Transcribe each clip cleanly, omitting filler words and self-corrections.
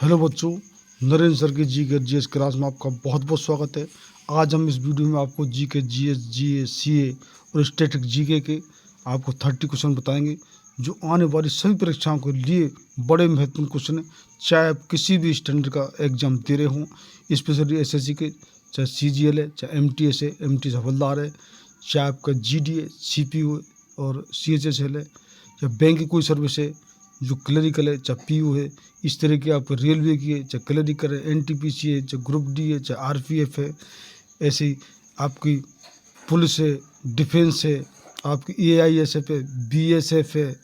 Hello बच्चों, Narendra sir की जी के जीएस क्लास में आपका बहुत बहुत स्वागत है। आज हम इस वीडियो में आपको जी के जीएस, जीए, सीए और स्टैटिक जीके के आपको 30 क्वेश्चन बताएंगे जो आने वाली सभी परीक्षाओं के लिए बड़े महत्वपूर्ण क्वेश्चन हैं। चाहे आप किसी भी स्टैंडर्ड का एग्जाम दे रहे हों, स्पेशली एसएससी के, चाहे सीजीएल है, चाहे एमटीएस है, एमटीएस हवलदार है, चाहे आपका जीडी है, सीपीयू और सीएचएसएल है, या बैंक की कोई सर्विस है जो क्लरिकल है, चाहे पीयू है, इस तरह की आप रेलवे की है, चाहे क्लरिकल है, एनटीपीसी है, चाहे ग्रुप डी है, चाहे आरपीएफ है, ऐसे ही आपकी पुलिस है, डिफेंस है, आपकी एआईएसएफ है, बीएसएफ है,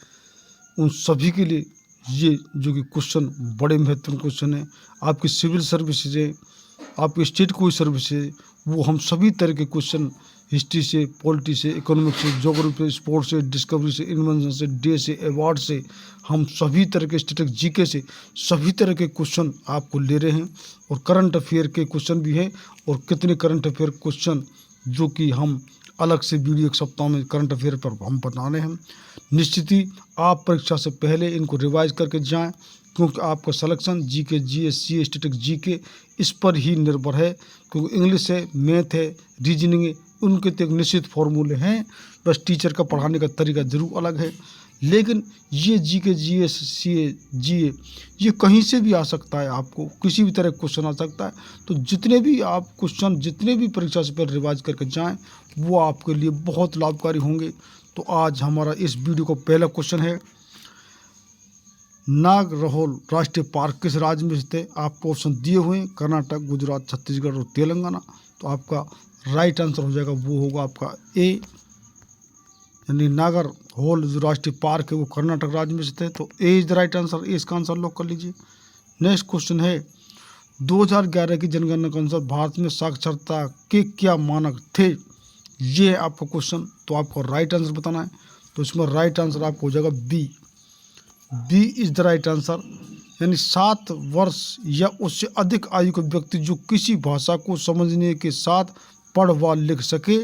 उन सभी के लिए ये जो कि क्वेश्चन बड़े महत्वपूर्ण क्वेश्चन है। आपकी सिविल सर्विसेज है, आपकी स्टेट कोई सर्विस है, वो हम सभी तरह के क्वेश्चन हिस्ट्री से, पॉलिटी से, इकोनॉमिक्स से, ज्योग्राफी से, स्पोर्ट्स से, डिस्कवरी से, इन्वेंशन से, डे से, अवार्ड से, हम सभी तरह के स्टैटिक जीके से सभी तरह के क्वेश्चन आपको ले रहे हैं। और करंट अफेयर के क्वेश्चन भी हैं, और कितने करंट अफेयर क्वेश्चन जो कि हम अलग से वीडियो एक सप्ताह में करंट अफेयर पर हम बताने हैं। निश्चित ही आप परीक्षा से पहले इनको रिवाइज करके जाएं, क्योंकि आपका सिलेक्शन जी के जीएस, सी स्टैटिक जीके इस पर ही निर्भर है। क्योंकि इंग्लिश है, मैथ है, रीजनिंग है, उनके तो एक निश्चित फॉर्मूले हैं, बस टीचर का पढ़ाने का तरीका जरूर अलग है। लेकिन ये जी के जीएस, सी जीए ये कहीं से भी आ सकता है, आपको किसी भी तरह क्वेश्चन आ सकता है। तो जितने भी आप क्वेश्चन जितने भी परीक्षा से पहले रिवाइज करके जाएं, वो आपके लिए बहुत लाभकारी होंगे। तो आज हमारा इस वीडियो का पहला क्वेश्चन है, नागरहोल राष्ट्रीय पार्क किस राज्य में स्थित है? आपको ऑप्शन दिए हुए हैं, कर्नाटक, गुजरात, छत्तीसगढ़ और तेलंगाना। तो आपका राइट आंसर हो जाएगा, वो होगा आपका ए, यानी नागरहोल जो राष्ट्रीय पार्क है वो कर्नाटक राज्य में स्थित है। तो ए इज द राइट आंसर, ए इसका आंसर लॉक कर लीजिए। नेक्स्ट क्वेश्चन है, 2011 की जनगणना के अनुसार भारत में साक्षरता के क्या मानक थे? ये है आपका क्वेश्चन। तो आपको राइट आंसर बताना है। तो इसमें राइट आंसर आपको हो जाएगा B, B is the right answer, यानी 7 वर्ष या उससे अधिक आयु का व्यक्ति जो किसी भाषा को समझने के साथ पढ़ व लिख सके,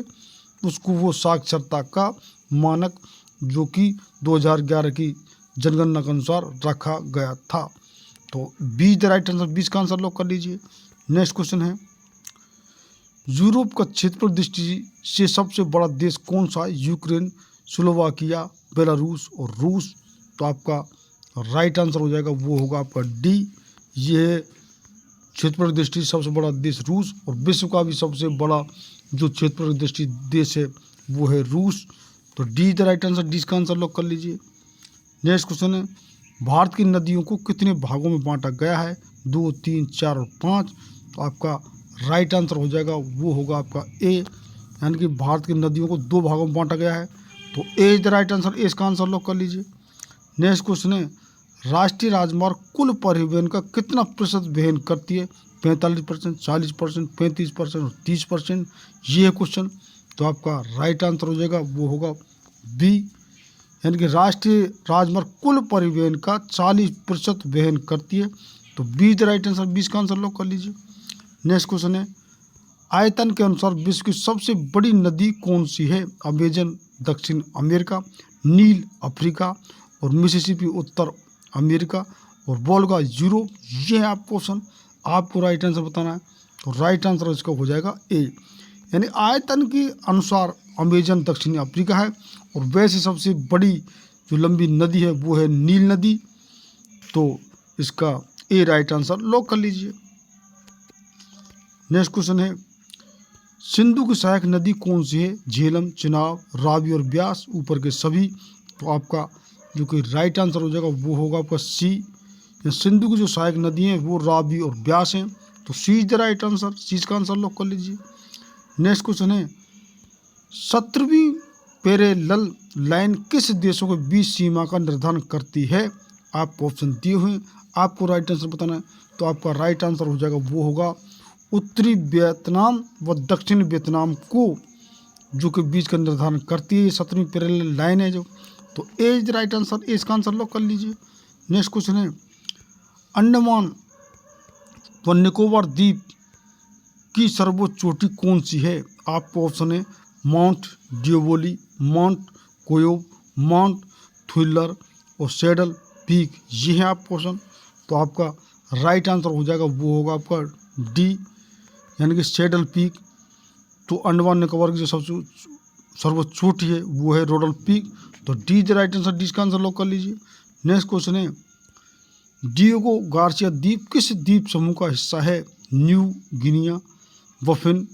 उसको वो साक्षरता का मानक जो कि 2011 की जनगणना के अनुसार रखा गया था। तो B is the right answer, 20 का आंसर लॉक कर लीजिए। नेक्स्ट क्वेश्चन है, यूरोप का क्षेत्रफल दृष्टि से सबसे बड़ा देश कौन सा है? यूक्रेन, स्लोवाकिया, बेलारूस और रूस। तो आपका राइट आंसर हो जाएगा, वो होगा आपका डी। ये क्षेत्रफल की दृष्टि से सबसे बड़ा देश रूस, और विश्व का भी सबसे बड़ा जो क्षेत्रफल की दृष्टि देश है वो है रूस। तो D the right answer, D का आंसर लॉक कर लीजिए। नेक्स्ट क्वेश्चन है, भारत की नदियों को कितने भागों में बांटा गया है? 2, 3, 4 और 5। तो आपका राइट आंसर हो जाएगा, वो होगा आपका ए, यानी कि भारत की नदियों को 2 भागों में बांटा गया है। तो ए इज द राइट आंसर, ए इसका आंसर लॉक कर लीजिए। नेक्स्ट क्वेश्चन है, राष्ट्रीय राजमार्ग कुल परिवहन का कितना प्रतिशत वहन करती है? 45%, 40%, 35% और 30%। ये है क्वेश्चन। तो आपका राइट आंसर हो जाएगा, वो होगा बी, यानी कि राष्ट्रीय राजमार्ग कुल परिवहन का 40% वहन करती है। तो बी द राइट आंसर, 20 का आंसर लॉक कर लीजिए। नेक्स्ट क्वेश्चन है, आयतन के अनुसार विश्व की सबसे बड़ी नदी कौन सी है? अमेजन दक्षिण अमेरिका, नील अफ्रीका और मिसिसिपी उत्तर अमेरिका और वोल्गा यूरोप। ये है आप क्वेश्चन, आपको राइट आंसर बताना है। तो राइट आंसर इसका हो जाएगा ए, यानी आयतन के अनुसार अमेजन दक्षिणी अफ्रीका है, और वैसे सबसे बड़ी जो लंबी नदी है वो है नील नदी। तो इसका ए राइट आंसर लॉक कर लीजिए। नेक्स्ट क्वेश्चन है, सिंधु की सहायक नदी कौन सी है? झेलम, चिनाब, रावी और ब्यास, ऊपर के सभी। तो आपका जो कि राइट आंसर हो जाएगा वो होगा आपका सी, सिंधु की जो सहायक नदी हैं वो रावी और ब्यास हैं। तो सी इज द राइट आंसर, सी का आंसर लॉक कर लीजिए। नेक्स्ट क्वेश्चन है, 17वीं पैरेलल लाइन किस देशों के बीच सीमा का निर्धारण करती है? आपको ऑप्शन दिए हुए हैं, आपको राइट आंसर बताना है। तो आपका राइट आंसर हो जाएगा, वो होगा उत्तरी वियतनाम व दक्षिण वियतनाम को जो कि बीच का निर्धारण करती है। ये 17वीं पैरेलल लाइन है जो। तो ए इज द राइट आंसर, ए इसका आंसर लॉक कर लीजिए। नेक्स्ट क्वेश्चन है, अंडमान व निकोबार द्वीप की सर्वोच्च चोटी कौन सी है? आपको ऑप्शन है माउंट डियोबोली, माउंट कोयोब, माउंट थ्रिलर और सैडल पीक। ये है आप क्वेश्चन। तो आपका राइट आंसर हो जाएगा वो होगा आपका डी, यानी कि सैडल पीक। तो अंडमान निकोबार की जो सबसे सर्वोच्च चोटी है वो है रोडल पीक। तो D is right answer, D इसका आंसर लॉक कर लीजिए। नेक्स्ट क्वेश्चन है, डिएगो गार्सिया द्वीप किस द्वीप समूह का हिस्सा है? न्यू गिनिया, बफिन,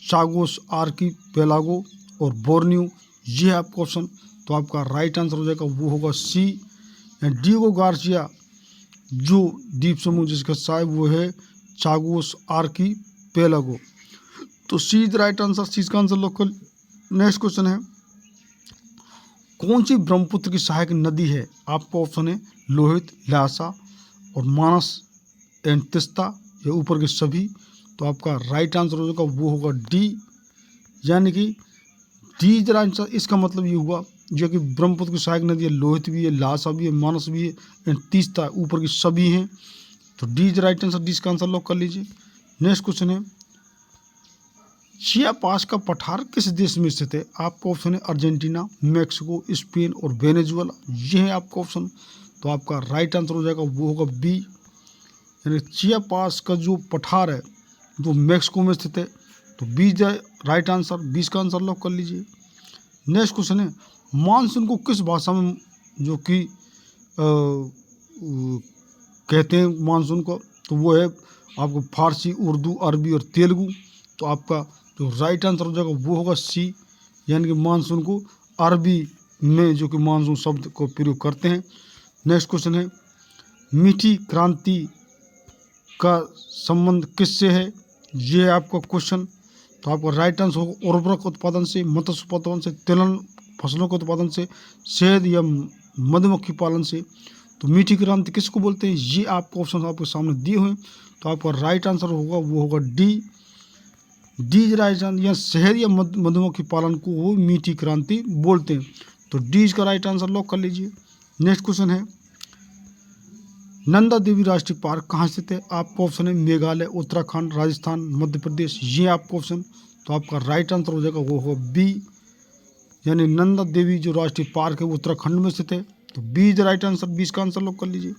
चागोस आर्कीपेलागो और बोर्नियो, ये है आपका ऑप्शन। तो आपका राइट आंसर हो जाएगा वो होगा सी। डिएगो गार्सिया जो द्वीप समूह जिसका हिस्सा है वो है चागोस आर्कीपेलागो। तो सी इज राइट आंसर, सी इसका आंसर लॉक कर। नेक्स्ट क्वेश्चन है, कौन सी ब्रह्मपुत्र की सहायक नदी है? आपका ऑप्शन है लोहित, ल्हासा और मानस एंड तिस्ता, ये ऊपर के सभी। तो आपका राइट आंसर हो जाएगा वो होगा डी, यानी कि डी इज राइट आंसर। इसका मतलब ये हुआ जो कि ब्रह्मपुत्र की सहायक नदी है, लोहित भी है, ल्हासा भी है, मानस भी है एंड तिस्ता, ऊपर के सभी हैं। तो D is right answer, D इसका आंसर लॉक कर लीजिए। नेक्स्ट क्वेश्चन है, चियापास का पठार किस देश में स्थित है? आपका ऑप्शन है अर्जेंटीना, मैक्सिको, स्पेन और वेनेजुएला, ये है आपका ऑप्शन। तो आपका राइट आंसर हो जाएगा वो होगा बी, यानी चियापास का जो पठार है वो मैक्सिको में स्थित है। तो बी इज राइट आंसर, 20 का आंसर लॉक कर लीजिए। नेक्स्ट क्वेश्चन है, मानसून को किस भाषा में जो कि कहते हैं मानसून को? तो वो है आपको फारसी, उर्दू, अरबी और तेलुगु। तो आपका जो राइट आंसर हो जाएगा वो होगा सी, यानी कि मानसून को अरबी में जो कि मानसून शब्द को प्रयोग करते हैं। नेक्स्ट क्वेश्चन है, मीठी क्रांति का संबंध किससे है? ये है आपका क्वेश्चन। तो आपका राइट आंसर होगा उर्वरक उत्पादन से, मत्स्य उत्पादन से, तिलहन फसलों के उत्पादन से, शहद या मधुमक्खी पालन से। तो मीठी क्रांति किसको बोलते हैं? ये आपको ऑप्शन आपके सामने दिए हुए हैं। तो आपका राइट आंसर होगा वो होगा D, D is right answer. या शहद या मधुमक्खी पालन को वो मीठी क्रांति बोलते हैं। तो डी इसका राइट आंसर लॉक कर लीजिए। नेक्स्ट क्वेश्चन है, नंदा देवी राष्ट्रीय पार्क कहाँ स्थित है? आपका ऑप्शन है मेघालय, उत्तराखंड, राजस्थान, मध्य प्रदेश, ये आपका ऑप्शन। तो आपका राइट आंसर हो जाएगा वो होगा बी, यानी नंदा देवी जो राष्ट्रीय पार्क है वो उत्तराखंड में स्थित है। तो बी इज राइट आंसर, 20 का आंसर लॉक कर लीजिए।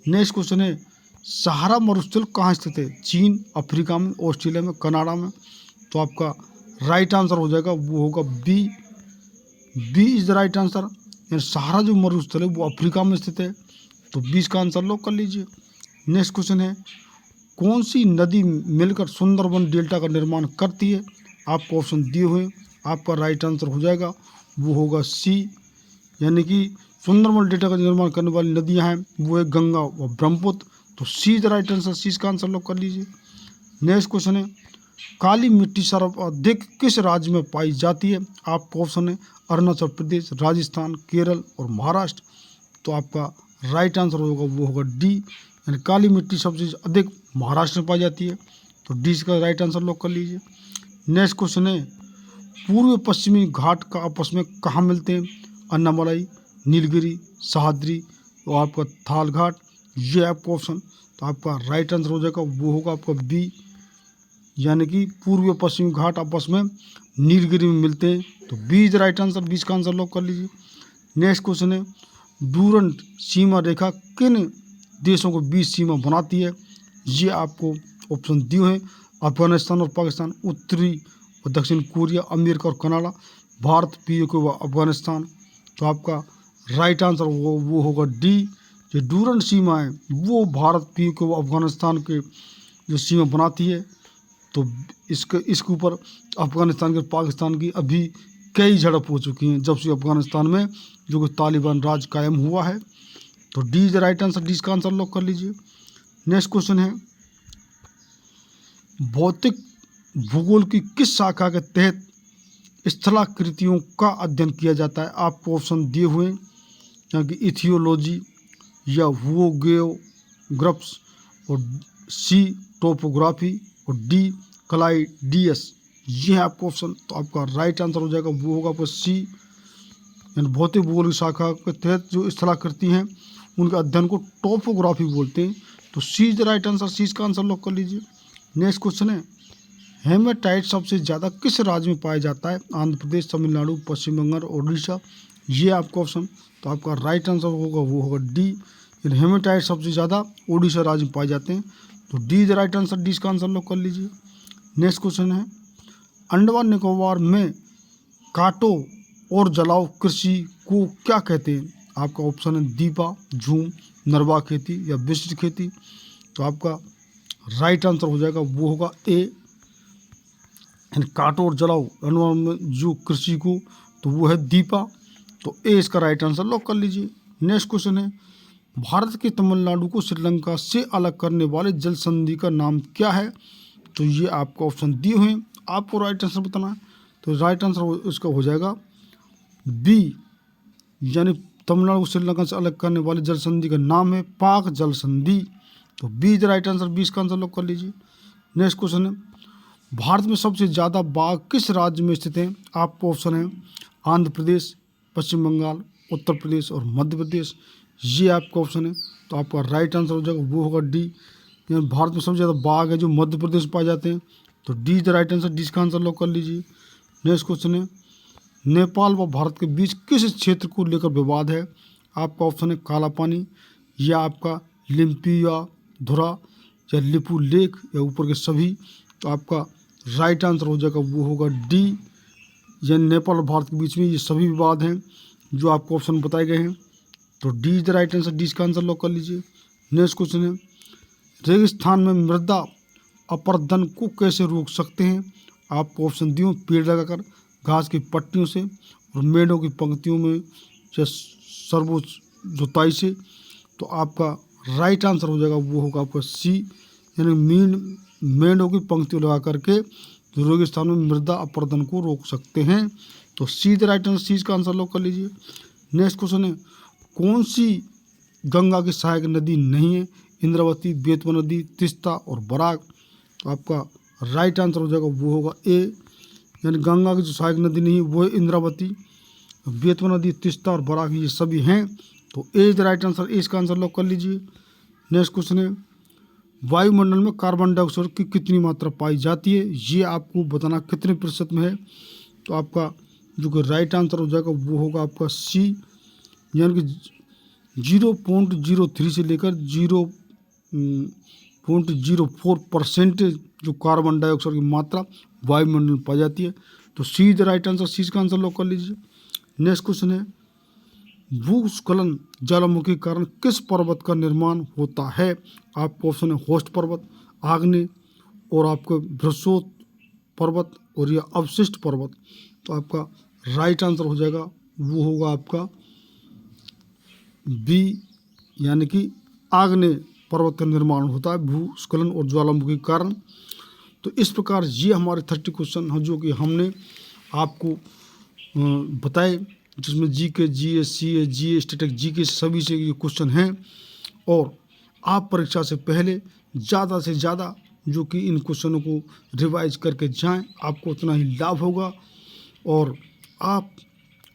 नेक्स्ट क्वेश्चन है, सहारा मरुस्थल कहाँ स्थित है? चीन, अफ्रीका में, ऑस्ट्रेलिया में, कनाडा में। तो आपका राइट आंसर हो जाएगा वो होगा B, B is the right answer. यानी सहारा जो मरुस्थल है वो अफ्रीका में स्थित है। तो 20 का आंसर लॉक कर लीजिए। नेक्स्ट क्वेश्चन है, कौन सी नदी मिलकर सुंदरबन डेल्टा का निर्माण करती है? आपको ऑप्शन दिए हुए हैं। आपका राइट आंसर हो जाएगा वो होगा सी, यानी कि सुंदरबन डेल्टा का निर्माण करने वाली नदियां हैं वो है गंगा और ब्रह्मपुत्र। तो सी इज द राइट आंसर, सी का आंसर लॉक कर लीजिए। नेक्स्ट क्वेश्चन है, काली मिट्टी सर्वाधिक किस राज्य में पाई जाती है? आपका ऑप्शन है अरुणाचल प्रदेश, राजस्थान, केरल और महाराष्ट्र। तो आपका राइट आंसर होगा वो होगा डी, यानी काली मिट्टी सबसे अधिक महाराष्ट्र में पाई जाती है। तो डी का राइट आंसर लॉक कर लीजिए। नेक्स्ट क्वेश्चन है, पूर्व पश्चिमी घाट का आपस में कहाँ मिलते हैं? अन्नामलाई, नीलगिरी, सह्याद्री और आपका थाल घाट, ये आपका ऑप्शन। तो आपका राइट आंसर हो जाएगा वो होगा आपका बी, यानी कि पूर्व पश्चिमी घाट आपस में नीलगिरी में मिलते हैं। तो बी इज राइट आंसर, 20 का आंसर लॉक कर लीजिए। नेक्स्ट क्वेश्चन है, डूरंट सीमा रेखा किन देशों को बीच सीमा बनाती है? ये आपको ऑप्शन दिए हैं, अफगानिस्तान और पाकिस्तान, उत्तरी और दक्षिण कोरिया, अमेरिका और कनाडा, भारत, पीओके व अफगानिस्तान। तो आपका राइट आंसर वो होगा डी, जो डूरंट सीमा है वो भारत, पीओके व अफगानिस्तान के जो सीमा बनाती है। तो इसके ऊपर अफगानिस्तान के पाकिस्तान की अभी कई झड़प हो चुकी हैं जब से अफगानिस्तान में जो कि तालिबान राज कायम हुआ है। तो D is the right answer, D का आंसर लॉक कर लीजिए। नेक्स्ट क्वेश्चन है, भौतिक भूगोल की किस शाखा के तहत स्थलाकृतियों का अध्ययन किया जाता है? आपको ऑप्शन दिए हुए हैं, यानी कि इथियोलॉजी या वोगेओग्राफ्स और सी टोपोग्राफी और डी क्लाइडियस, ये है आपका ऑप्शन। तो आपका राइट आंसर हो जाएगा वो होगा आपका सी, यानी भौतिक भूगोल की शाखा के तहत जो स्थलाकृति हैं उनके अध्ययन को टोपोग्राफी बोलते हैं। तो सी इज द राइट आंसर, सी का आंसर लॉक कर लीजिए। नेक्स्ट क्वेश्चन है, हेमेटाइट सबसे ज़्यादा किस राज्य में पाया जाता है? आंध्र प्रदेश, तमिलनाडु, पश्चिम बंगाल और उड़ीसा, ये आपका ऑप्शन। तो आपका राइट आंसर होगा वो होगा डी, लेकिन हेमेटाइट सबसे ज़्यादा उड़ीसा राज्य में पाए जाते हैं। तो D is right answer, D इसका आंसर लोग कर लीजिए। नेक्स्ट क्वेश्चन है, अंडमान निकोबार में काटो और जलाओ कृषि को क्या कहते हैं? आपका ऑप्शन है दीपा, झूम, नरवा खेती या विशिष्ट खेती। तो आपका राइट आंसर हो जाएगा वो होगा ए, काटो और जलाओ अंडमान में जो कृषि को, तो वो है दीपा। तो ए इसका राइट आंसर लॉक कर लीजिए। नेक्स्ट क्वेश्चन है, भारत के तमिलनाडु को श्रीलंका से अलग करने वाले जल संधि का नाम क्या है? तो ये आपको ऑप्शन दिए हुए हैं, आपको राइट आंसर बताना है। तो राइट आंसर इसका हो जाएगा बी, यानी तमिलनाडु को श्रीलंका से अलग करने वाले जल संधि का नाम है पाक जल संधि। तो B is right answer, B इसका आंसर लॉक कर लीजिए। नेक्स्ट क्वेश्चन है, भारत में सबसे ज़्यादा बाघ किस राज्य में स्थित हैं? आपको ऑप्शन है आंध्र प्रदेश, पश्चिम बंगाल, उत्तर प्रदेश और मध्य प्रदेश। ये आपका ऑप्शन है। तो आपका राइट आंसर हो जाएगा वो होगा डी, यानी भारत में सबसे ज़्यादा बाघ है जो मध्य प्रदेश में पाए जाते हैं। तो D is right answer, D इसका आंसर लॉक कर लीजिए। नेक्स्ट क्वेश्चन है, नेपाल व भारत के बीच किस क्षेत्र को लेकर विवाद है? आपका ऑप्शन है काला पानी, या आपका लिम्पिया धुरा, या लिपू लेक, या ऊपर के सभी। तो आपका राइट आंसर हो जाएगा वो होगा डी, यानी नेपाल और भारत के बीच में ये सभी विवाद हैं जो आपको ऑप्शन बताए गए हैं। तो D is the right answer, D इसका आंसर लॉक कर लीजिए। नेक्स्ट क्वेश्चन है, रेगिस्तान में मृदा अपरदन को कैसे रोक सकते हैं? आपको ऑप्शन दिए पेड़ लगाकर, घास की पट्टियों से, और मेढ़ों की पंक्तियों में, या सर्वो जुताई से। तो आपका राइट आंसर हो जाएगा वो होगा आपका सी, यानी मेढ़ों की पंक्तियों लगा करके तो रेगिस्तान में मृदा अपरदन को रोक सकते हैं। तो सी द राइट आंसर, सी इसका आंसर लॉक कर लीजिए। नेक्स्ट क्वेश्चन है, कौन सी गंगा की सहायक नदी नहीं है? इंद्रावती, बेतवा नदी, तिस्ता और बराक। तो आपका राइट आंसर हो जाएगा वो होगा ए, यानी गंगा की जो सहायक नदी नहीं है वो है इंद्रावती, बेतवा नदी, तिस्ता और बराक ये सभी हैं। तो ए इज द राइट आंसर, ए इसका आंसर लॉक कर लीजिए। नेक्स्ट क्वेश्चन है, वायुमंडल में कार्बन डाइऑक्साइड की कितनी मात्रा पाई जाती है? ये आपको बताना कितने प्रतिशत में है। तो आपका जो कि राइट आंसर हो जाएगा वो होगा आपका सी, यानी कि 0.03 से लेकर 0.04% जो कार्बन डाइऑक्साइड की मात्रा वायुमंडल में पाई जाती है। तो सी द राइट आंसर, सी का आंसर लॉक कर लीजिए। नेक्स्ट क्वेश्चन है, भूस्खलन ज्वालामुखी के कारण किस पर्वत का निर्माण होता है? आपको ऑप्शन है होस्ट पर्वत, आग्नेय, और आपको बृहस्पति पर्वत, और यह अवशिष्ट पर्वत। तो आपका राइट आंसर हो जाएगा वो होगा आपका बी, यानी कि आग्नेय पर्वत का निर्माण होता है भूस्खलन और ज्वालामुखी के कारण। तो इस प्रकार ये हमारे 30 क्वेश्चन हैं जो कि हमने आपको बताए, जिसमें जी के, जीएस, सीए, जीए, स्टैटिक, जी के सभी से ये क्वेश्चन हैं। और आप परीक्षा से पहले ज़्यादा से ज़्यादा जो कि इन क्वेश्चनों को रिवाइज करके जाएं, आपको उतना ही लाभ होगा। और आप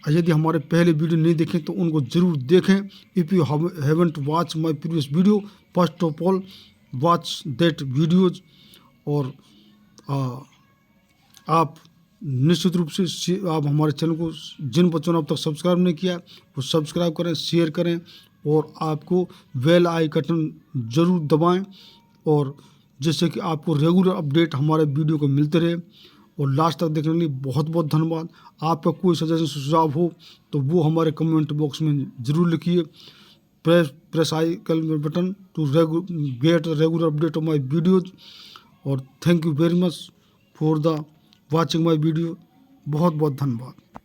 यदि हमारे पहले वीडियो नहीं देखें तो उनको ज़रूर देखें। If you haven't watch my previous video, first of all watch that videos. और आप निश्चित रूप से आप हमारे चैनल को, जिन बच्चों ने अब तक सब्सक्राइब नहीं किया वो सब्सक्राइब करें, शेयर करें, और आपको बेल आइकन ज़रूर दबाएं, और जिससे कि आपको रेगुलर अपडेट हमारे वीडियो को मिलते रहे। और लास्ट तक देखने के लिए बहुत बहुत धन्यवाद। आपका कोई सजेशन सुझाव हो तो वो हमारे कमेंट बॉक्स में ज़रूर लिखिए। Press icon button to get regular update of my videos. और thank you very much for the watching my video. बहुत बहुत धन्यवाद।